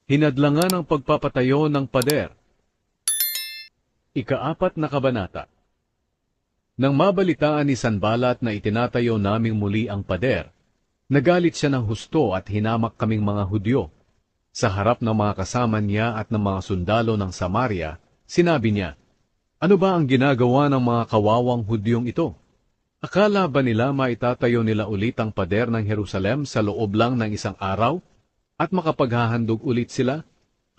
Hinadlangan ang pagpapatayo ng pader. Ika-4 na kabanata. Nang mabalitaan ni Sanballat na itinatayo naming muli ang pader, nagalit siya ng husto at hinamak kaming mga Hudyo. Sa harap ng mga kasama niya at ng mga sundalo ng Samaria, sinabi niya, "Ano ba ang ginagawa ng mga kawawang Hudyong ito? Akala ba nila maitatayo nila ulit ang pader ng Jerusalem sa loob lang ng isang araw? At makapaghahandog ulit sila?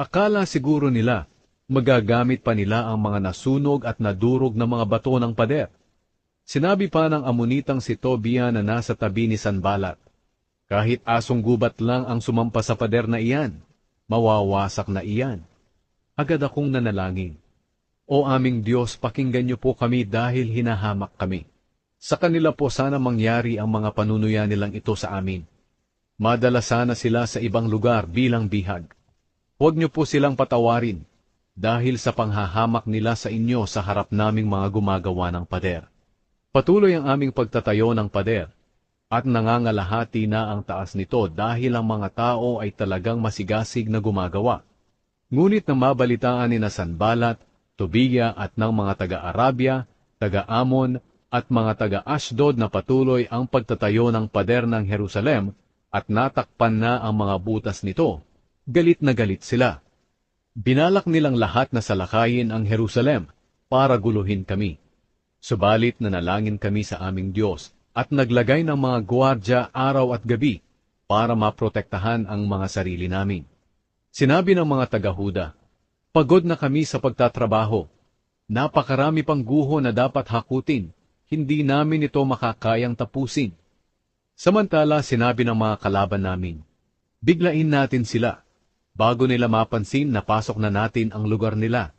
Akala siguro nila, magagamit pa nila ang mga nasunog at nadurog na mga bato ng pader." Sinabi pa ng Amonitang si Tobia na nasa tabi ni Sanballat, "Kahit asong gubat lang ang sumampa sa pader na iyan, mawawasak na iyan." Agad akong nanalangin, "O aming Diyos, pakinggan niyo po kami dahil hinahamak kami. Sa kanila po sana mangyari ang mga panunuya nilang ito sa amin. Madala sana sila sa ibang lugar bilang bihag. Huwag niyo po silang patawarin, dahil sa panghahamak nila sa inyo sa harap naming mga gumagawa ng pader." Patuloy ang aming pagtatayo ng pader, at nangangalahati na ang taas nito dahil ang mga tao ay talagang masigasig na gumagawa. Ngunit nang mabalitaan ni Sanballat, Tobia at ng mga taga-Arabia, taga-Amon at mga taga-Ashdod na patuloy ang pagtatayo ng pader ng Jerusalem at natakpan na ang mga butas nito, galit na galit sila. Binalak nilang lahat na salakayin ang Jerusalem para guluhin kami. Subalit nanalangin kami sa aming Diyos at naglagay ng mga gwardya araw at gabi para maprotektahan ang mga sarili namin. Sinabi ng mga taga-Huda, "Pagod na kami sa pagtatrabaho. Napakarami pang guho na dapat hakutin. Hindi namin ito makakayang tapusin." Samantala sinabi ng mga kalaban namin, "Biglain natin sila. Bago nila mapansin na pasok na natin ang lugar nila.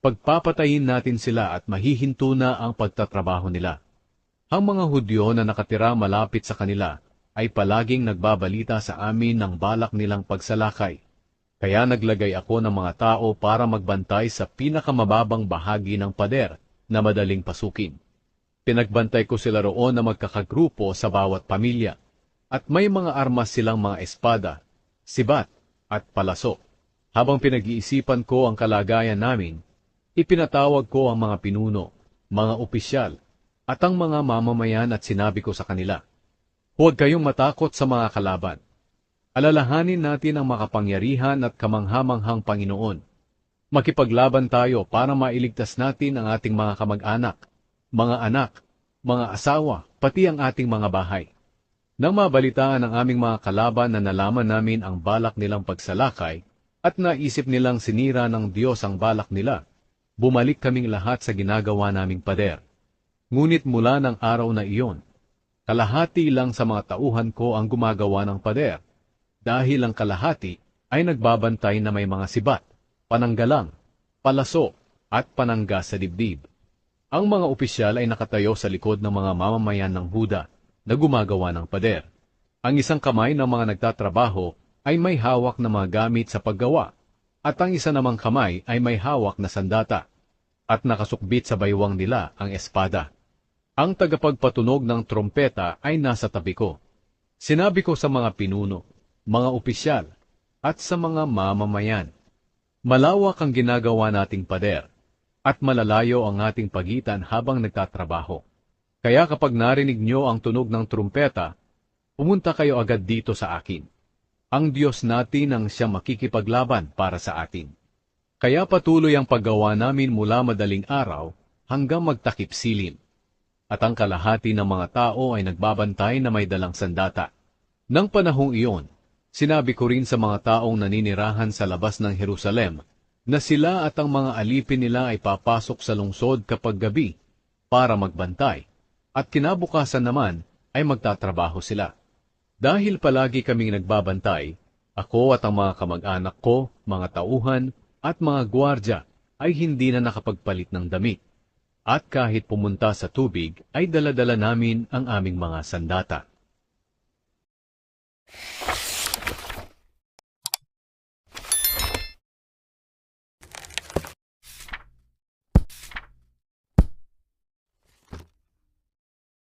Pagpapatayin natin sila at mahihinto na ang pagtatrabaho nila." Ang mga Hudyo na nakatira malapit sa kanila ay palaging nagbabalita sa amin ng balak nilang pagsalakay. Kaya naglagay ako ng mga tao para magbantay sa pinakamababang bahagi ng pader na madaling pasukin. Pinagbantay ko sila roon na magkakagrupo sa bawat pamilya, at may mga armas silang mga espada, sibat at palaso. Habang pinag-iisipan ko ang kalagayan namin, ipinatawag ko ang mga pinuno, mga opisyal, at ang mga mamamayan at sinabi ko sa kanila, "Huwag kayong matakot sa mga kalaban. Alalahanin natin ang makapangyarihan at kamanghamanghang Panginoon. Makipaglaban tayo para mailigtas natin ang ating mga kamag-anak, mga anak, mga asawa, pati ang ating mga bahay." Nang mabalitaan ng aming mga kalaban na nalaman namin ang balak nilang pagsalakay at naisip nilang sinira ng Diyos ang balak nila, bumalik kaming lahat sa ginagawa naming pader. Ngunit mula ng araw na iyon, kalahati lang sa mga tauhan ko ang gumagawa ng pader, dahil ang kalahati ay nagbabantay na may mga sibat, pananggalang, palaso, at panangga sa dibdib. Ang mga opisyal ay nakatayo sa likod ng mga mamamayan ng Huda na gumagawa ng pader. Ang isang kamay ng mga nagtatrabaho ay may hawak na mga gamit sa paggawa, at ang isa namang kamay ay may hawak na sandata, at nakasukbit sa baywang nila ang espada. Ang tagapagpatunog ng trompeta ay nasa tabi ko. Sinabi ko sa mga pinuno, mga opisyal, at sa mga mamamayan, "Malawak ang ginagawa nating pader, at malalayo ang ating pagitan habang nagtatrabaho. Kaya kapag narinig nyo ang tunog ng trumpeta, pumunta kayo agad dito sa akin. Ang Diyos natin ang siyang makikipaglaban para sa atin." Kaya patuloy ang paggawa namin mula madaling araw hanggang magtakip silim. At ang kalahati ng mga tao ay nagbabantay na may dalang sandata. Nang panahong iyon, sinabi ko rin sa mga taong naninirahan sa labas ng Jerusalem na sila at ang mga alipin nila ay papasok sa lungsod kapag gabi para magbantay, at kinabukasan naman ay magtatrabaho sila. Dahil palagi kaming nagbabantay, ako at ang mga kamag-anak ko, mga tauhan, at mga gwardya ay hindi na nakapagpalit ng damit. At kahit pumunta sa tubig, ay dala-dala namin ang aming mga sandata.